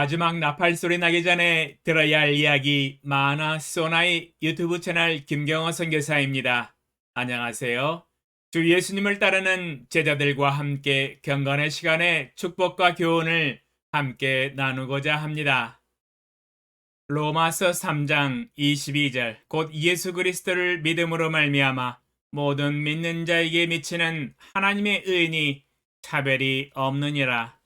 마지막 나팔 소리 나기 전에 들어야 할 이야기 마나 소나의 유튜브 채널 김경호 선교사입니다. 안녕하세요. 주 예수님을 따르는 제자들과 함께 경건의 시간에 축복과 교훈을 함께 나누고자 합니다. 로마서 3장 22절 곧 예수 그리스도를 믿음으로 말미암아 모든 믿는 자에게 미치는 하나님의 의인이 차별이 없느니라.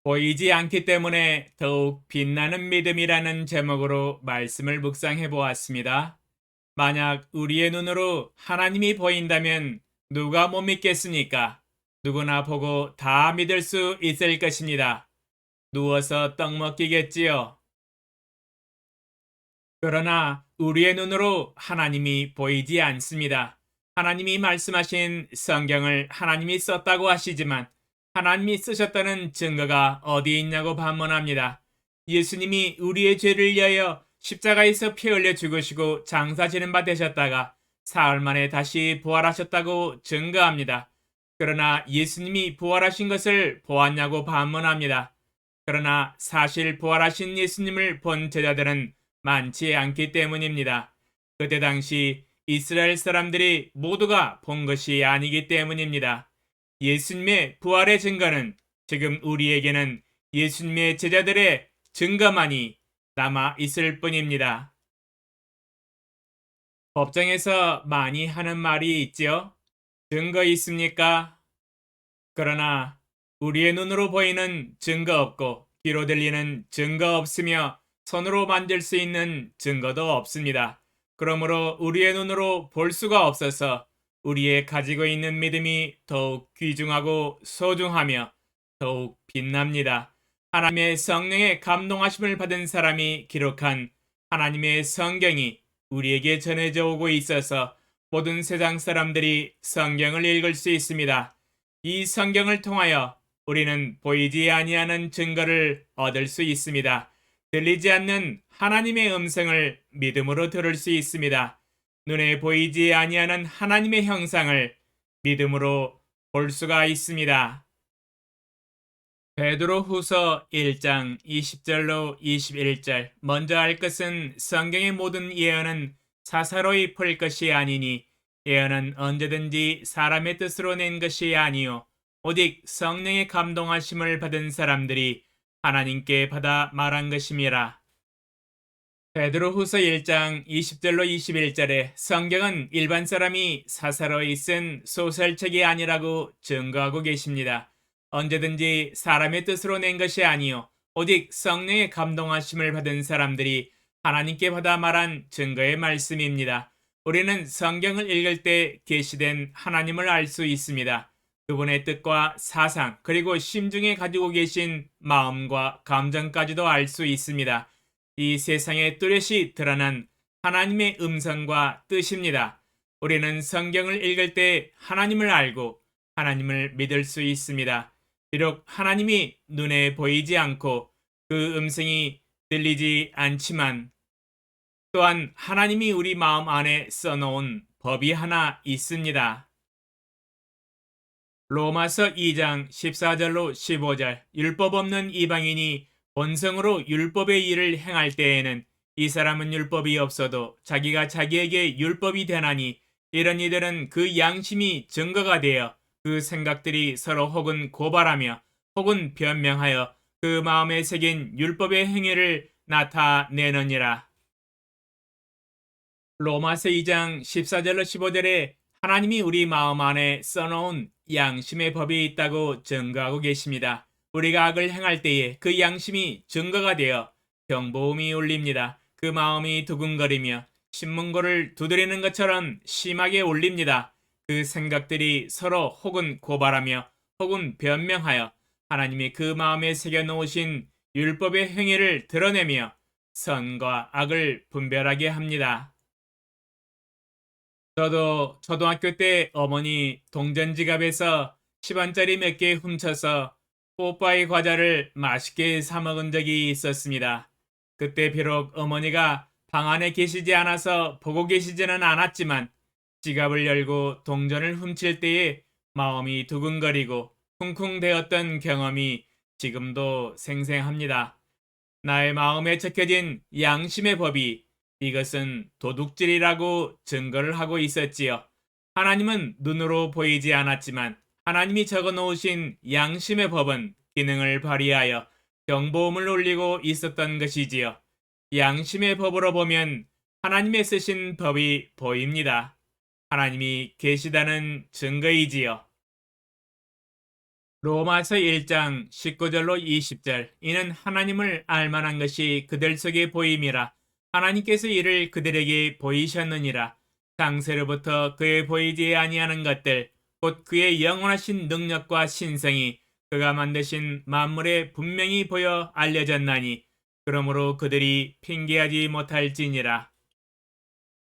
보이지 않기 때문에 더욱 빛나는 믿음이라는 제목으로 말씀을 묵상해 보았습니다. 만약 우리의 눈으로 하나님이 보인다면 누가 못 믿겠습니까? 누구나 보고 다 믿을 수 있을 것입니다. 누워서 떡 먹기겠지요. 그러나 우리의 눈으로 하나님이 보이지 않습니다. 하나님이 말씀하신 성경을 하나님이 썼다고 하시지만 하나님이 쓰셨다는 증거가 어디 있냐고 반문합니다. 예수님이 우리의 죄를 위하여 십자가에서 피 흘려 죽으시고 장사 지는 바 되셨다가 사흘 만에 다시 부활하셨다고 증거합니다. 그러나 예수님이 부활하신 것을 보았냐고 반문합니다. 그러나 사실 부활하신 예수님을 본 제자들은 많지 않기 때문입니다. 그때 당시 이스라엘 사람들이 모두가 본 것이 아니기 때문입니다. 예수님의 부활의 증거는 지금 우리에게는 예수님의 제자들의 증거만이 남아 있을 뿐입니다. 법정에서 많이 하는 말이 있지요. 증거 있습니까? 그러나 우리의 눈으로 보이는 증거 없고 귀로 들리는 증거 없으며 손으로 만질 수 있는 증거도 없습니다. 그러므로 우리의 눈으로 볼 수가 없어서 우리의 가지고 있는 믿음이 더욱 귀중하고 소중하며 더욱 빛납니다. 하나님의 성령의 감동하심을 받은 사람이 기록한 하나님의 성경이 우리에게 전해져 오고 있어서 모든 세상 사람들이 성경을 읽을 수 있습니다. 이 성경을 통하여 우리는 보이지 아니하는 증거를 얻을 수 있습니다. 들리지 않는 하나님의 음성을 믿음으로 들을 수 있습니다. 눈에 보이지 아니하는 하나님의 형상을 믿음으로 볼 수가 있습니다. 베드로후서 1장 20절로 21절 먼저 알 것은 성경의 모든 예언은 사사로이 풀 것이 아니니 예언은 언제든지 사람의 뜻으로 낸 것이 아니요 오직 성령의 감동하심을 받은 사람들이 하나님께 받아 말한 것임이라. 베드로후서 1장 20절로 21절에 성경은 일반 사람이 사사로이 쓴 소설책이 아니라고 증거하고 계십니다. 언제든지 사람의 뜻으로 낸 것이 아니요 오직 성령의 감동하심을 받은 사람들이 하나님께 받아 말한 증거의 말씀입니다. 우리는 성경을 읽을 때 계시된 하나님을 알 수 있습니다. 그분의 뜻과 사상 그리고 심중에 가지고 계신 마음과 감정까지도 알 수 있습니다. 이 세상에 뚜렷이 드러난 하나님의 음성과 뜻입니다. 우리는 성경을 읽을 때 하나님을 알고 하나님을 믿을 수 있습니다. 비록 하나님이 눈에 보이지 않고 그 음성이 들리지 않지만 또한 하나님이 우리 마음 안에 써놓은 법이 하나 있습니다. 로마서 2장 14절로 15절 율법 없는 이방인이 본성으로 율법의 일을 행할 때에는 이 사람은 율법이 없어도 자기가 자기에게 율법이 되나니 이런 이들은 그 양심이 증거가 되어 그 생각들이 서로 혹은 고발하며 혹은 변명하여 그 마음에 새긴 율법의 행위를 나타내느니라. 로마서 2장 14절로 15절에 하나님이 우리 마음 안에 써놓은 양심의 법이 있다고 증거하고 계십니다. 우리가 악을 행할 때에 그 양심이 증거가 되어 경보음이 울립니다. 그 마음이 두근거리며 신문고를 두드리는 것처럼 심하게 울립니다. 그 생각들이 서로 혹은 고발하며 혹은 변명하여 하나님이 그 마음에 새겨놓으신 율법의 행위를 드러내며 선과 악을 분별하게 합니다. 저도 초등학교 때 어머니 동전 지갑에서 10원짜리 몇 개 훔쳐서 뽀빠이 과자를 맛있게 사 먹은 적이 있었습니다. 그때 비록 어머니가 방 안에 계시지 않아서 보고 계시지는 않았지만 지갑을 열고 동전을 훔칠 때에 마음이 두근거리고 쿵쿵대었던 경험이 지금도 생생합니다. 나의 마음에 적혀진 양심의 법이 이것은 도둑질이라고 증거를 하고 있었지요. 하나님은 눈으로 보이지 않았지만 하나님이 적어 놓으신 양심의 법은 기능을 발휘하여 경보음을 울리고 있었던 것이지요. 양심의 법으로 보면 하나님의 쓰신 법이 보입니다. 하나님이 계시다는 증거이지요. 로마서 1장 19절로 20절 이는 하나님을 알만한 것이 그들 속에 보임이라 하나님께서 이를 그들에게 보이셨느니라 창세로부터 그의 보이지 아니하는 것들 곧 그의 영원하신 능력과 신성이 그가 만드신 만물에 분명히 보여 알려졌나니 그러므로 그들이 핑계하지 못할지니라.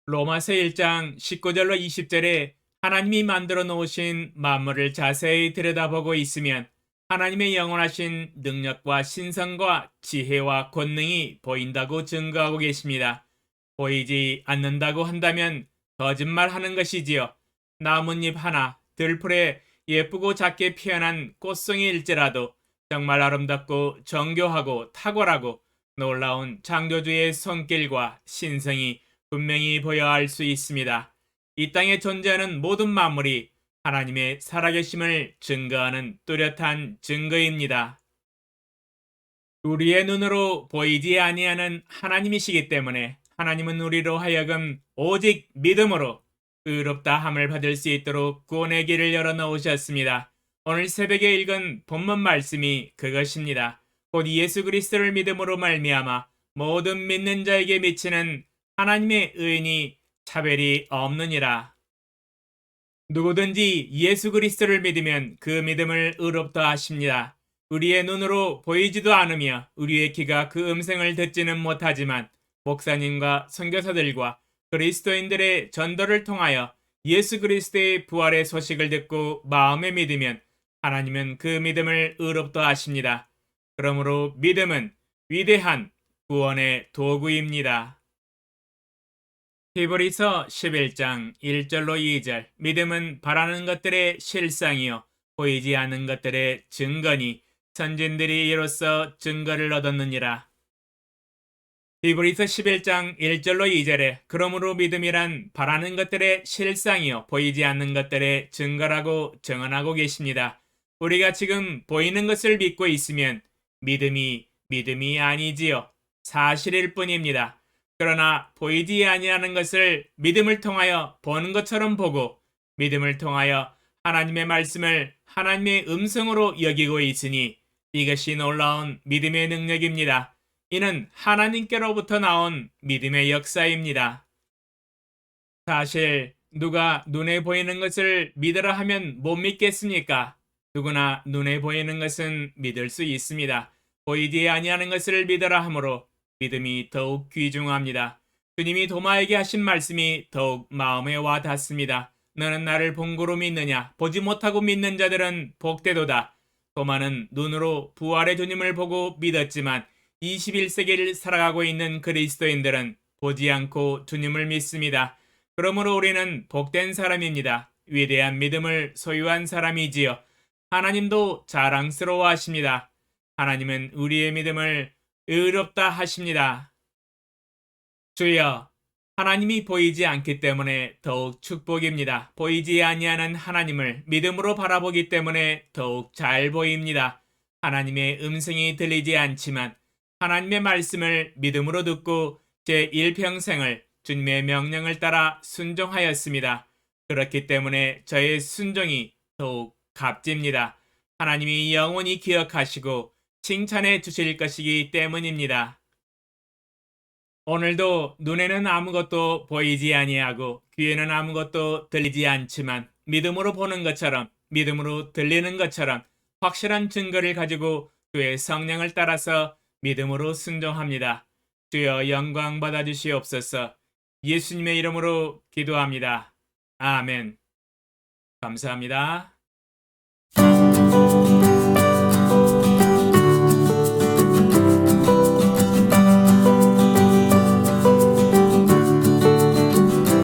로마서 1장 19절로 20절에 하나님이 만들어 놓으신 만물을 자세히 들여다보고 있으면 하나님의 영원하신 능력과 신성과 지혜와 권능이 보인다고 증거하고 계십니다. 보이지 않는다고 한다면 거짓말하는 것이지요. 나뭇잎 하나, 들풀에 예쁘고 작게 피어난 꽃송이일지라도 정말 아름답고 정교하고 탁월하고 놀라운 창조주의 손길과 신성이 분명히 보여야 할 수 있습니다. 이 땅에 존재하는 모든 만물이 하나님의 살아계심을 증거하는 뚜렷한 증거입니다. 우리의 눈으로 보이지 아니하는 하나님이시기 때문에 하나님은 우리로 하여금 오직 믿음으로 의롭다 함을 받을 수 있도록 구원의 길을 열어 놓으셨습니다. 오늘 새벽에 읽은 본문 말씀이 그것입니다. 곧 예수 그리스도를 믿음으로 말미암아 모든 믿는 자에게 미치는 하나님의 의인이 차별이 없느니라. 누구든지 예수 그리스도를 믿으면 그 믿음을 의롭다 하십니다. 우리의 눈으로 보이지도 않으며 우리의 귀가 그 음성을 듣지는 못하지만 목사님과 선교사들과 그리스도인들의 전도를 통하여 예수 그리스도의 부활의 소식을 듣고 마음에 믿으면 하나님은 그 믿음을 의롭다 하십니다. 그러므로 믿음은 위대한 구원의 도구입니다. 히브리서 11장 1절로 2절 믿음은 바라는 것들의 실상이요 보이지 않는 것들의 증거니 선진들이 이로써 증거를 얻었느니라. 히브리서 11장 1절로 2절에 그러므로 믿음이란 바라는 것들의 실상이요 보이지 않는 것들의 증거라고 증언하고 계십니다. 우리가 지금 보이는 것을 믿고 있으면 믿음이 아니지요. 사실일 뿐입니다. 그러나 보이지 아니하는 것을 믿음을 통하여 보는 것처럼 보고 믿음을 통하여 하나님의 말씀을 하나님의 음성으로 여기고 있으니 이것이 놀라운 믿음의 능력입니다. 이는 하나님께로부터 나온 믿음의 역사입니다. 사실 누가 눈에 보이는 것을 믿으라 하면 못 믿겠습니까? 누구나 눈에 보이는 것은 믿을 수 있습니다. 보이지 아니하는 것을 믿으라 하므로 믿음이 더욱 귀중합니다. 주님이 도마에게 하신 말씀이 더욱 마음에 와 닿습니다. 너는 나를 본고로 믿느냐? 보지 못하고 믿는 자들은 복되도다. 도마는 눈으로 부활의 주님을 보고 믿었지만 21세기를 살아가고 있는 그리스도인들은 보지 않고 주님을 믿습니다. 그러므로 우리는 복된 사람입니다. 위대한 믿음을 소유한 사람이지요. 하나님도 자랑스러워 하십니다. 하나님은 우리의 믿음을 의롭다 하십니다. 주여, 하나님이 보이지 않기 때문에 더욱 축복입니다. 보이지 아니하는 하나님을 믿음으로 바라보기 때문에 더욱 잘 보입니다. 하나님의 음성이 들리지 않지만 하나님의 말씀을 믿음으로 듣고 제 일평생을 주님의 명령을 따라 순종하였습니다. 그렇기 때문에 저의 순종이 더욱 값집니다. 하나님이 영원히 기억하시고 칭찬해 주실 것이기 때문입니다. 오늘도 눈에는 아무것도 보이지 아니하고 귀에는 아무것도 들리지 않지만 믿음으로 보는 것처럼 믿음으로 들리는 것처럼 확실한 증거를 가지고 주의 성령을 따라서 믿음으로 순종합니다. 주여 영광 받아주시옵소서. 예수님의 이름으로 기도합니다. 아멘. 감사합니다.